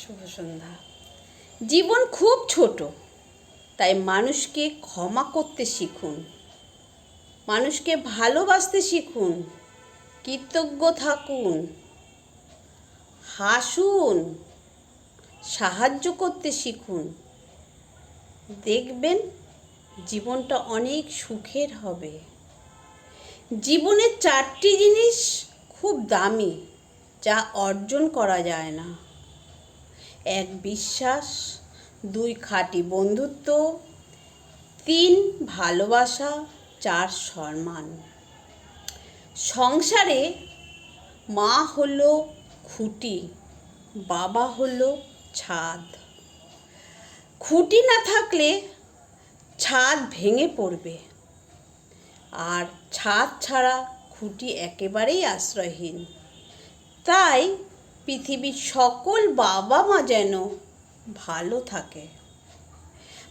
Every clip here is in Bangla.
শুভ সন্ধ্যা। জীবন খুব ছোট, তাই মানুষকে ক্ষমা করতে শিখুন, মানুষকে ভালোবাসতে শিখুন, কৃতজ্ঞ থাকুন, হাসুন, সাহায্য করতে শিখুন। দেখবেন জীবনটা অনেক সুখের হবে। জীবনের 4টি জিনিস খুব দামি, যা অর্জন করা যায় না। 1 বিশ্বাস, 2 খাঁটি বন্ধুত্ব, 3 ভালোবাসা, 4 সম্মান। সংসারে মা হলো খুঁটি, বাবা হলো ছাদ। খুঁটি না থাকলে ছাদ ভেঙে পড়বে, আর ছাদ ছাড়া খুঁটি একেবারেই আশ্রয়হীন। তাই পৃথিবীর সকল বাবা মা যেন ভালো থাকে।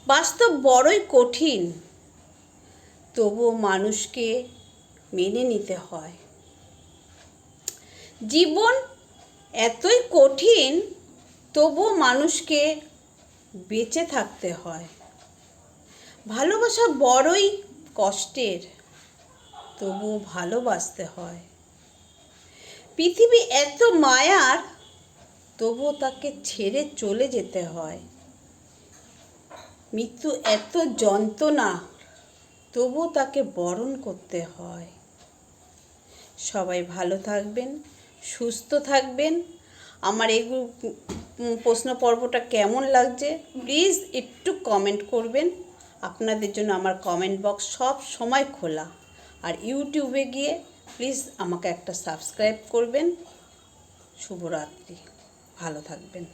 বাস্তব বড়ই কঠিন, তবুও মানুষকে মেনে নিতে হয়। জীবন এতই কঠিন, তবুও মানুষকে বেঁচে থাকতে হয়। ভালোবাসা বড়ই কষ্টের, তবুও ভালোবাসতে হয়। পৃথিবী এত মায়ার, তবুও তাকে ছেড়ে চলে যেতে হয়। মৃত্যু এত যন্ত্রণা, তবুও তাকে বরণ করতে হয়। সবাই ভালো থাকবেন, সুস্থ থাকবেন। আমার এই প্রশ্ন পর্বটা কেমন লাগছে প্লিজ একটু কমেন্ট করবেন। আপনাদের জন্য আমার কমেন্ট বক্স সব সময় খোলা। আর ইউটিউবে গিয়ে প্লিজ আমাকে একটা সাবস্ক্রাইব করবেন। শুভরাত্রি, ভালো থাকবেন।